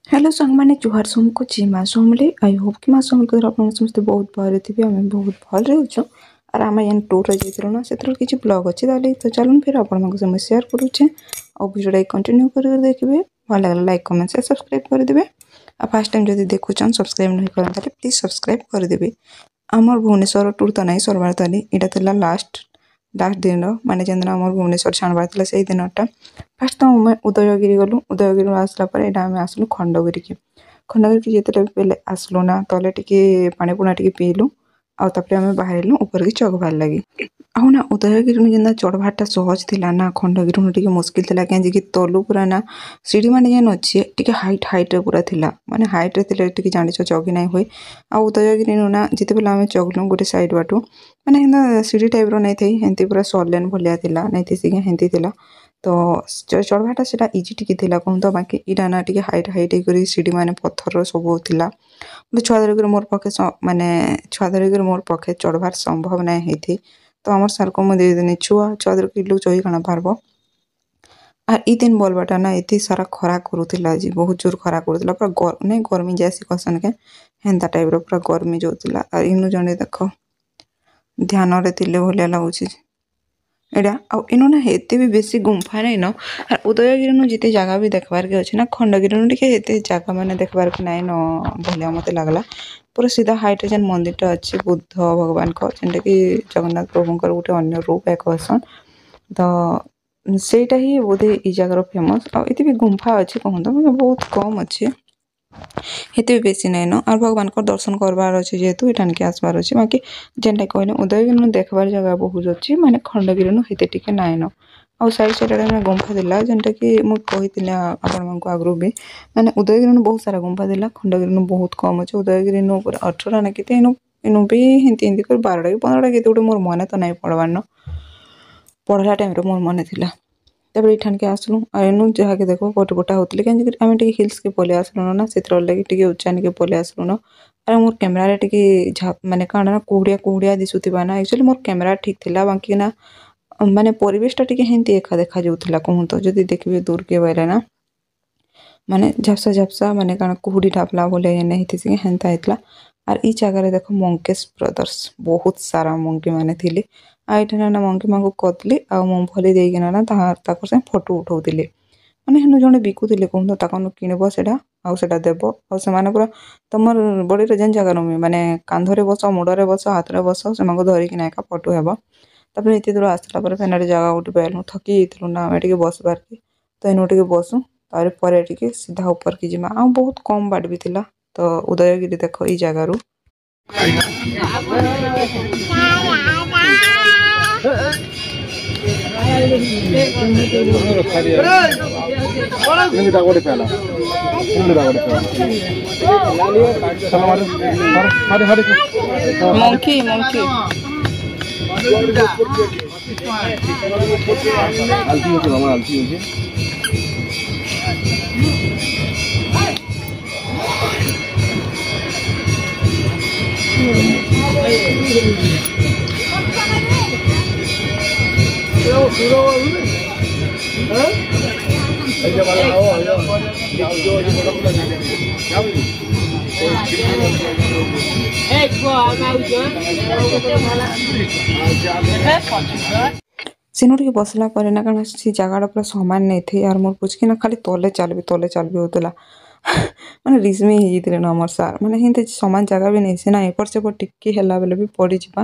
Hello सांगमाने जुहार सोमको जिमा सोमले I hope कि मा सोमले ଆପଣ ସମସ୍ତେ ବହୁତ ଭଲରେ ଥିବେ ଆମେ ବହୁତ ଭଲରେ ଅଛୁ ଆର ଆମେ ଯେନ୍ ଟୁର୍ରେ ଯାଇଥିଲୁ ନା ସେଥିର କିଛି ବ୍ଲଗ୍ ଅଛି ତାହେଲେ ତ ଚାଲୁନ୍ ଫେର ଆପଣମାନଙ୍କ ସହ ମୁଁ ସେୟାର କରୁଛେ ଆଉ ଭିଡ଼ିଓଟା କଣ୍ଟିନ୍ୟୁ କରିକି ଦେଖିବେ ଭଲ ଲାଗିଲା ଲାଇକ୍ କମେଣ୍ଟ ସେୟାର ସବସ୍କ୍ରାଇବ୍ କରିଦେବେ ଆଉ ଫାର୍ଷ୍ଟ ଟାଇମ୍ ଯଦି ଦେଖୁଛନ୍ ସବସ୍କ୍ରାଇବ୍ नहीं କରନ୍ ତାହେଲେ ପ୍ଲିଜ୍ ସବସ୍କ୍ରାଇବ୍ କରିଦେବେ ଆମର ଭୁବନେଶ୍ୱର ଟୁର୍ ତ ନାହିଁ ସରବାର ତାଲି ଏଇଟା ଥିଲା ଲାଷ୍ଟ ଦିନ ମାନେ ଯେନ୍ ଦିନ ଆମର ଭୁବନେଶ୍ୱର ଛାଣବାର ଥିଲା ସେଇ ଦିନଟା ଫାର୍ଷ୍ଟ ତ ଆମେ ଉଦୟଗିରି ଗଲୁ ଉଦୟଗିରିରୁ ଆସିଲା ପରେ ଏଇଟା ଆମେ ଆସିଲୁ ଖଣ୍ଡଗିରିକି ଖଣ୍ଡଗିରିକି ଯେତେବେଳେ ଆସିଲୁ ନା ତଲେ ଟିକେ ପାଣି ପୁଣା ଟିକେ ପିଇଲୁ ଆଉ ତାପରେ ଆମେ ବାହାରିଲୁ ଉପରକି ଚଘବାର ଲାଗି ଆଉ ନା ଉଦୟଗିରିନୁ ଯେନ୍ତା ଚଢ଼ବାରଟା ସହଜ ଥିଲା ନା ଖଣ୍ଡଗିରିନୁ ଟିକେ ମୁସ୍କିଲ ଥିଲା କାହିଁକି ତଲୁ ପୁରା ନା ସିଡ଼ି ମାନେ ଯେନ୍ ଅଛି ଟିକେ ହାଇଟ୍ରେ ପୁରା ଥିଲା ମାନେ ହାଇଟ୍ରେ ଥିଲେ ଟିକେ ଜାଣିଛ ଚଘି ନାଇଁ ହୁଏ ଆଉ ଉଦୟଗିରିନୁ ନା ଯେତେବେଳେ ଆମେ ଚଘଲୁ ଗୋଟେ ସାଇଡ଼୍ ବାଟୁ ମାନେ ହେନ୍ତା ସିଡ଼ି ଟାଇପ୍ର ନାଇଁ ଥାଇ ହେନ୍ତି ପୁରା ସଲେନ୍ ଭଳିଆ ଥିଲା ନାଇଁ ଥିସି ହେନ୍ତି ଥିଲା ତ ଚଢ଼ବାଟା ସେଟା ଇଜି ଟିକେ ଥିଲା କହୁନ୍ ତ ବାକି ଇଟା ନା ଟିକେ ହାଇଟ୍ ହେଇକରି ସିଡ଼ି ମାନେ ପଥରର ସବୁ ଥିଲା ବୋଲେ ଛୁଆ ଧରିକରି ମୋର୍ ପକ୍ଷେ ମାନେ ଛୁଆ ଧରିକରି ମୋର୍ ପକ୍ଷେ ଚଢ଼ବାର୍ ସମ୍ଭବ ନାଇଁ ହେଇଥି ତ ଆମର୍ ସାର୍କୁ ମୁଁ ଦେଇଦେନି ଛୁଆ ଧରିକି ଲୋକ୍ ଚଢ଼ି କାଣା ପାରବ ଆର୍ ଇ ଦିନ୍ ବଲ୍ବାଟା ନା ଏତେ ସାରା ଖରା କରୁଥିଲା ଯେ ବହୁତ ଜୋର୍ ଖରା କରୁଥିଲା ପୁରା ନାଇଁ ଗରମି ଯାଏସି କସନ୍ କେ ହେନ୍ତା ଟାଇପ୍ର ପୁରା ଗରମି ଯାଉଥିଲା ଆର୍ ଇନୁ ଜଣେ ଦେଖ ଧ୍ୟାନରେ ଥିଲେ ଭଳିଆ ଲାଗୁଛି ଏଇଟା ଆଉ ଇନୁ ନା ଏତେ ବି ବେଶୀ ଗୁମ୍ଫା ନାଇଁନ ଆର୍ ଉଦୟଗିରିନୁ ଯେତେ ଜାଗା ବି ଦେଖବାର୍କେ ଅଛି ନା ଖଣ୍ଡଗିରିନୁ ଟିକେ ଏତେ ଜାଗା ମାନେ ଦେଖବାର୍କେ ନାଇଁନ ଭଳିଆ ମତେ ଲାଗ୍ଲା ପୁରା ସିଧା ହାଇଟ୍ରେ ଯେନ୍ ମନ୍ଦିରଟା ଅଛି ବୁଦ୍ଧ ଭଗବାନଙ୍କ ଯେନ୍ଟାକି ଜଗନ୍ନାଥ ପ୍ରଭୁଙ୍କର ଗୋଟେ ଅନ୍ୟ ରୂପ ଏକ ଆସନ୍ ତ ସେଇଟା ହିଁ ବୋଧେ ଇ ଜାଗାର ଫେମସ୍ ଆଉ ଏତେ ବି ଗୁମ୍ଫା ଅଛି କହନ୍ତ ମାନେ ବହୁତ କମ୍ ଅଛି ହେତେ ବି ବେଶୀ ନାଇଁନ ଆର୍ ଭଗବାନଙ୍କର ଦର୍ଶନ କରବାର ଅଛି ଯେହେତୁ ଏଠାନିକେ ଆସିବାର ଅଛି ବାକି ଯେନ୍ଟା କହିଲେ ଉଦୟଗିରିନୁ ଦେଖବାର ଜାଗା ବହୁତ ଅଛି ମାନେ ଖଣ୍ଡଗିରିନୁ ହେତେ ଟିକେ ନାଇଁନ ଆଉ ସାଇଡ଼୍ ଆମେ ଗୁମ୍ଫା ଥିଲା ଯେନ୍ଟାକି ମୁଁ କହିଥିଲି ଆପଣମାନଙ୍କୁ ଆଗରୁ ବି ମାନେ ଉଦୟଗିରିନୁ ବହୁତ ସାରା ଗୁମ୍ଫା ଥିଲା ଖଣ୍ଡଗିରିନୁ ବହୁତ କମ୍ ଅଛି ଉଦୟଗିରିନୁ ପୁରା 18 ନା କେତେ ଇନୁ ବି ହେନ୍ତି କରି 12ଟା କି 15ଟା କେତେ ଗୋଟେ ମୋର ମନେ ତ ନାଇଁ ପଡ଼ବାର୍ନ ପଢ଼ଲା ଟାଇମ୍ରେ ମୋର ମନେ ଥିଲା ତାପରେ ଏଠାନିକେ ଆସିଲୁ ଆଉ ଏନୁ ଯାହାକେ ଦେଖ ଫଟୋ ହଉଥିଲେ କାହିଁକି ଆମେ ଟିକେ ହିଲ୍ସକେ ପଳେଇ ଆସିଲୁନ ନା ସେଥିର ଲାଗି ଟିକେ ଉଚ୍ଚାନିକେ ପଳେଇ ଆସିଲୁନ ଆରେ ମୋର୍ କ୍ୟାମେରାରେ ଟିକେ ମାନେ କାଣା ନା କୁହୁଡ଼ିଆ ଦିଶୁଥିବା ନା ଆକ୍ଚୁଆଲି ମୋର୍ କ୍ୟାମେରା ଠିକ୍ ଥିଲା ବାକି ନା ମାନେ ପରିବେଶଟା ଟିକେ ହେନ୍ତି ଏକା ଦେଖାଯାଉଥିଲା କହୁନ୍ ତ ଯଦି ଦେଖିବେ ଦୂର୍କେ ବୋଇଲେ ନା ମାନେ ଝାପ୍ସା ମାନେ କାଣା କୁହୁଡ଼ି ଢାପଲା ଭଳିଆ ଯେନ୍ ହେଇଥିସି ହେନ୍ତା ହେଇଥିଲା ଆର୍ ଇ ଜାଗାରେ ଦେଖ ମଙ୍କେଶ ବ୍ରଦର୍ସ ବହୁତ ସାରା ମଙ୍କି ମାନେ ଥିଲେ ଆଉ ଏଠାରେ ନା ମଙ୍କି ମାନଙ୍କୁ କଦଲି ଆଉ ମୁଙ୍ଗଫଲି ଦେଇକିନା ନା ତାଙ୍କର ସାଙ୍ଗେ ଫଟୋ ଉଠଉଥିଲେ ମାନେ ହେନୁ ଜଣେ ବିକୁଥିଲେ କହନ୍ତୁ ତାଙ୍କନୁ କିଣିବ ସେଇଟା ଆଉ ସେଇଟା ଦେବ ଆଉ ସେମାନେ ପୁରା ତମର ବଡ଼ିରେ ଯେନ୍ ଜାଗା ନୁହେଁ ମାନେ କାନ୍ଧରେ ବସ ମୁଣ୍ଡରେ ବସ ହାତରେ ବସ ସେମାନଙ୍କୁ ଧରିକିନା ଏକା ଫଟୋ ହେବ ତାପରେ ଏତେ ଦୂର ଆସିଲା ପରେ ଫେନାରେ ଜାଗା ଗୋଟେ ପାଇଲୁ ଥକି ଯାଇଥିଲୁ ନା ଆମେ ଟିକେ ବସିବାର୍କେ ତ ଏନୁ ଟିକେ ବସୁ ତାପରେ ପରେ ଟିକେ ସିଧା ଉପରକି ଯିମା ଆଉ ବହୁତ କମ୍ ବାଟ ବି ଥିଲା ତ ଉଦୟଗିରି ଦେଖ ଏଇ ଜାଗାରୁ ମଙ୍କି ସେନୁ ଟିକେ ବସିଲା ପରେ ନା କାରଣ ସେ ଜାଗାଟା ପୁରା ସମାନ ନେଇଥି ଆର୍ ମୋର୍ ବୁଝିକିନା ଖାଲି ତଲେ ଚାଲବି ହଉଥିଲା ମାନେ ରିସ୍ମି ହେଇଯାଇଥିଲେ ନା ଆମର ସାର୍ ମାନେ ହେନ୍ତି ସମାନ ଜାଗା ବି ନେଇ ସିନା ଏପଟ ସେପଟ ଟିକେ ହେଲା ବେଲେ ବି ପଡ଼ିଯିବା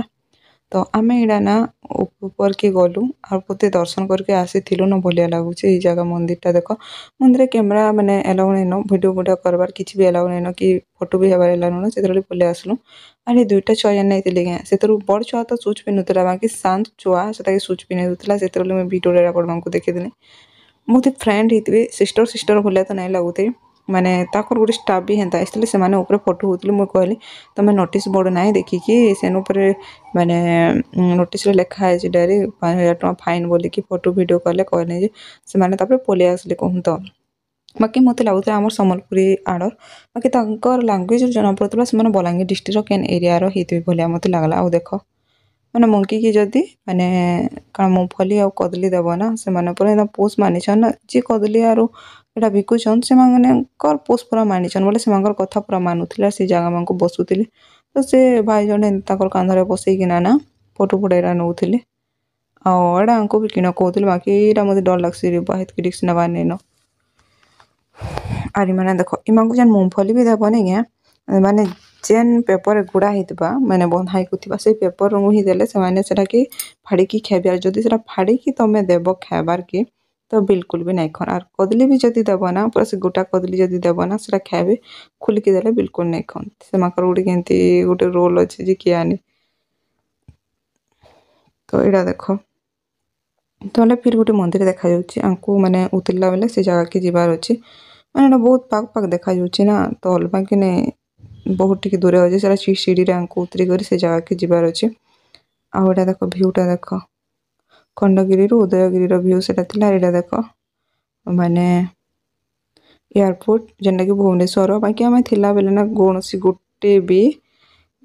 ତ ଆମେ ଏଇଟା ନା ଉପରକେ ଗଲୁ ଆଉ ବୋଧେ ଦର୍ଶନ କରିକି ଆସିଥିଲୁ ନା ଭଲିଆ ଲାଗୁଛି ଏଇ ଜାଗା ମନ୍ଦିରଟା ଦେଖ ମନ୍ଦିରରେ କ୍ୟାମେରା ମାନେ ଏଲାଉ ନାଇଁନ ଭିଡ଼ିଓ କରବାର କିଛି ବି ଏଲାଉ ନାଇଁନ କି ଫଟୋ ବି ହେବାର ଏଲାଉ ନାଇଁନ ସେଥିରେ ପଳେଇ ଆସିଲୁ ଆରେ ଦୁଇଟା ଛୁଆ ଯେନ୍ ନେଇଥିଲେ କି ସେଥିରୁ ବଡ଼ ଛୁଆ ତ ସୁଚ୍ ପିନ୍ଧୁଥିଲା ବାକି ଶାନ୍ତ ଛୁଆ ସେଟାକେ ସୁଚ୍ ପିନ୍ଧି ଦେଉଥିଲା ସେତେବେଳେ ମୁଁ ଭିଡ଼ିଓରେ ଆପଣମାନଙ୍କୁ ଦେଖିଥିଲି ମୋତେ ଫ୍ରେଣ୍ଡ ହେଇଥିବେ ସିଷ୍ଟର ଭଳିଆ ତ ନାଇଁ ଲାଗୁଥାଇ ମାନେ ତାଙ୍କର ଗୋଟେ ଷ୍ଟାଫ୍ ବି ହେନ୍ତା ଆସିଥିଲେ ସେମାନେ ଉପରେ ଫଟୋ ହଉଥିଲେ ମୁଁ କହିଲି ତମେ ନୋଟିସ୍ ବୋର୍ଡ଼ ନାହିଁ ଦେଖିକି ସେନ ଉପରେ ମାନେ ନୋଟିସ୍ରେ ଲେଖା ହେଇଛି ଡାଇରୀ 5,000 ଟଙ୍କା ଫାଇନ୍ ବୋଲିକି ଫଟୋ ଭିଡ଼ିଓ କଲେ କହିଲେ ଯେ ସେମାନେ ତାପରେ ପଳେଇ ଆସିଲେ କହୁନ୍ ତ ବାକି ମୋତେ ଲାଗୁଥିଲା ଆମର ସମ୍ବଲପୁରୀ ଆଡ଼ର ବାକି ତାଙ୍କର ଲାଙ୍ଗୁଏଜରୁ ଜଣାପଡ଼ୁଥିଲା ସେମାନେ ବଲାଙ୍ଗୀର ଡିଷ୍ଟ୍ରିକ୍ଟର କେନ୍ ଏରିଆର ହେଇଥିବେ ଭଳିଆ ମୋତେ ଲାଗଲା ଆଉ ଦେଖ ମାନେ ମଙ୍କିକି ଯଦି ମାନେ କାଣା ମୁଙ୍ଗଫଲି ଆଉ କଦଳୀ ଦେବ ନା ସେମାନେ ପୁରା ଏକଦମ ପୋଷ୍ ମାନିଛନ୍ ନା ଯିଏ କଦଳୀ ଆରୁ एटा बिकुछन से पोस्ट पूरा मानिछन बोले से कथा पूरा मानुथिला से जगह मानक बसुथिले तो से भाई जने ताकर कांधरे बसैकिना ना फोटो फुटेरा नउथिले आ एटा हमको भी किना कहथिले बाकी एटा मते डर लागसी रे बहुत के रिस्क नबा नेनो आरी माने देखो इमांको जन मूंगफली भी देबो नै गया माने जेन पेपर गुड़ा हितबा माने बंधाई कुथिबा से पेपर रंग ही देले से माने सेटा की फाड़ी की खेबिया जदी सेटा फाड़ी की तमे देबो खेबार की तो बिल्कुल भी नहीं खन आर कदली भी जदी देबो ना पूरा से गोटा कदली जदी देबो ना सेटा खेबे खुल के देले बिल्कुल नहीं खन से माकर उडी केंती गोटे रोल अछि जे कियानी तो एडा देखो तले फिर गोटे मंदिर देखा जाउची आंकु माने उतरला बेले से जगह के जिबार अछि माने बहुत पाक पाक देखा जाउची ना तो अलबा के ने बहुत टिके दूर अछि सेरा सीढ़ी रे आंकु उतरी करी से जगह के जिबार अछि आ एडा देखो व्यूटा देखो खंडगिरी रो उदयगिरी रो व्यू सेटा थिला एडा देखो माने एयरपोर्ट जेंडा कि भुवनेश्वर बाकी हमें थिला बेले ना कोनसी गोटे भी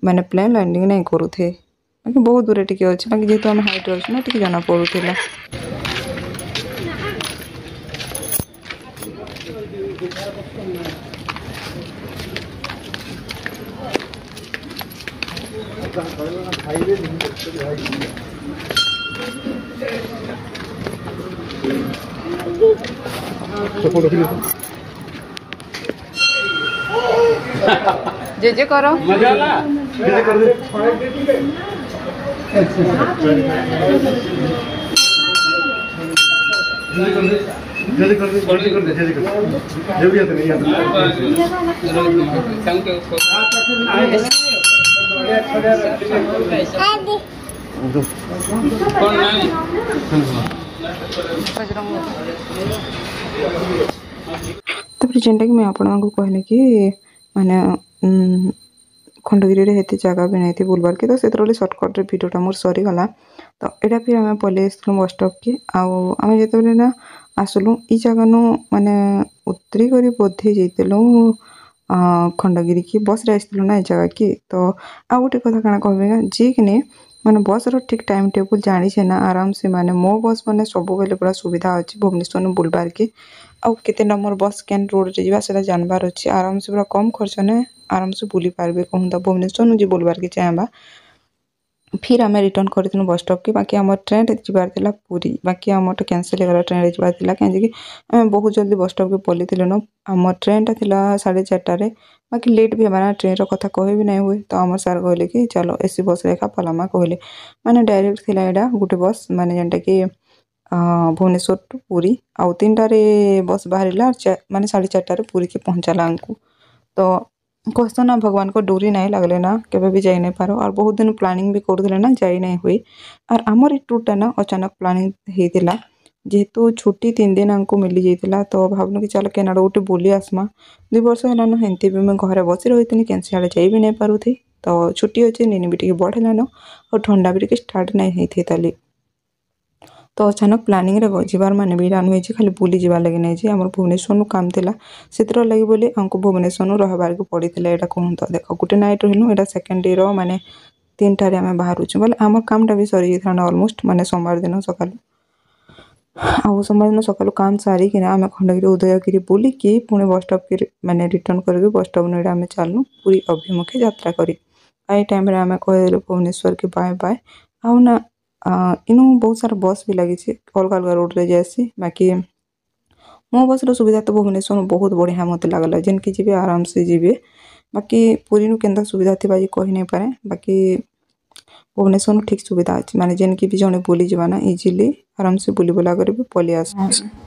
माने प्लेन लैंडिंग नहीं करूथे बाकी बहुत दूर टिके अछि बाकी जेतो हम हाइट अछि ना टिके जाना पड़ुथिला जे करो मजा आला जे कर दे जल्दी कर दे जल्दी कर दे जल्दी कर दे जल्दी आता नहीं तापर जेंटा कि मैं आपण को कहले कि माने खंडगिरी रे हेती जगह भी नहीं थी बुलबार के तो सेतरोले शॉर्टकट रे वीडियोटा मोर सरी गला तो एटा फिर हमें पले आसलु बस स्टॉप के आउ हमें जेतबेले ना आसलु ई जगह नु माने उतरी करी बोधे जैतलु खंडगिरी की बस रे आसलु ना ई जगह की तो आ गोटे कथा काना कहबेगा जे कि माने बस रो ठीक टाइम टेबल जानी छे ना आराम से माने मो बस माने सब बेले पूरा सुविधा अछि भुवनेश्वर बुलबार के आउ केते नंबर बस केन रोड रे जीवा सेटा जानबार अछि आराम से पूरा कम खर्च ने आराम से बुली पारबे कहूं तो भुवनेश्वर नु जे बुलबार के चाहबा फिर हमें रिटर्न करथिनु बस स्टॉप के बाकी हमर ट्रेन रे जिबार थिला पूरी बाकी हमर तो कैंसिल गला ट्रेन रे जिबार थिला काहे कि हमें बहुत जल्दी बस स्टॉप के पली थिले न हमर ट्रेन ता थिला 4:30 रे बाकी लेट भी हमारा ट्रेन रो कथा कहे भी नहीं हुए तो हमर सर कहले कि चलो एसी बस रेखा पलामा कहले माने डायरेक्ट थिला एडा गुटे बस माने जेंटा कि भुवनेश्वर टू पुरी आउ 3टा रे बस बाहरिला माने 4:30 रे पुरी के पहुंचाला हमको तो कहतो ना भगवान को डोरी नहीं लगले ना केबे भी जाई नहीं पारो और बहुत दिन प्लानिंग भी करथिले ना जाई नहीं हुई और हमर टूर टा ना अचानक प्लानिंग हेतिला जेहेतु छुट्टी 3 दिन हमको मिली जाइतिला तो भाबनु कि चल केनाडा उठे बोली आसमा 2 वर्ष होला न हेंती भी मैं घरे बसी रहितनी कैंसिल आड़े जाई भी नहीं पारुथी तो छुट्टी अछि निनी भी टिके बढ़ला न और ठंडा भी टिके स्टार्ट नहीं हेथि ताली तो अचानक प्लानिंग रे जिबार माने भी रान होई खाली बुली जिबार लगे नहीं जे हमर भुवनेश्वर नु काम थिला सेतर लगी बोली हमको भुवनेश्वर नु रहबार को पड़ीथिला एटा कहूं तो देखो गुटे नाइट रहनु एटा सेकंड डे रो माने 3टा रे हमें बाहर छु बोले हमर कामटा भी सरी जेथाना ऑलमोस्ट माने सोमवार दिन सकाल आउ सोमवार दिन सकाल काम सारी कि ना हमें खंडगिरी उदयगिरी बोली कि पुणे बस स्टॉप के माने रिटर्न करके बस स्टॉप ने हमें चलनु पूरी अभिमुखे यात्रा करी आई टाइम रे हमें कह देलु भुवनेश्वर के बाय बाय आउ ना इनु बहुत सारा बस भी लगी छे अलग अलग रोड रे जैसी बाकी मो बस रो सुविधा तो भुवनेश्वर में बहुत बढ़िया मते लागला जेन कि जीबे आराम से जीबे बाकी पुरी नु केंदा सुविधा थिबा जे कहि नहीं पारे बाकी भुवनेश्वर में ठीक सुविधा अछि माने जेन की भी जने बोली जवा ना इजीली आराम से बुली बुला कर भी पली आस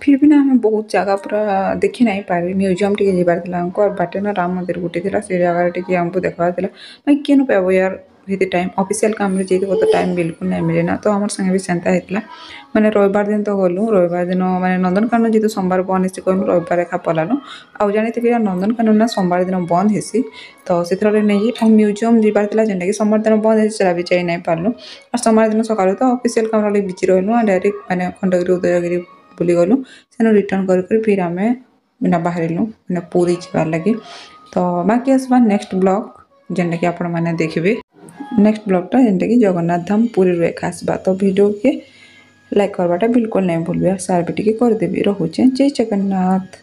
फिर भी ना हमें बहुत जगह पूरा देखि नहीं पारे म्यूजियम टिके जेबार थिला हमको और बाटे ना राम मंदिर गुटे थिला से जगह टिके हमको देखबा थिला मैं केनु पेबो यार हेते टाइम ऑफिशियल काम रे जेते तो टाइम बिल्कुल नहीं मिले ना तो हमर संगे भी सेंता हेतला माने रविवार दिन तो गलु रविवार दिन माने नंदनकानन जेते सोमवार बंद हेसी कहनु रविवार रेखा पलानु आ जानिते कि नंदनकानन ना सोमवार दिन बंद हेसी तो सेथरे नै जे म्यूजियम जेबार थिला जेंटा कि सोमवार दिन बंद हेसी सेरा भी जाई नहीं पारनु और सोमवार दिन सकाळ तो ऑफिशियल काम रे बिजी रहनु डायरेक्ट माने खंडगिरी उदयगिरी बुली गलु सेनो रिटर्न कर फिर हमें बिना बाहरिलु माने पूरी जिबार लगी तो बाकी आसबा नेक्स्ट ब्लॉग जेंटा कि आपण माने देखिबे नेक्स्ट ब्लॉग टा जेंटा कि जगन्नाथ धाम पूरी रे खासबा तो वीडियो के लाइक करवाटा बिल्कुल नहीं भूलबे सार बेटी के कर देबी रहूचे जय जगन्नाथ।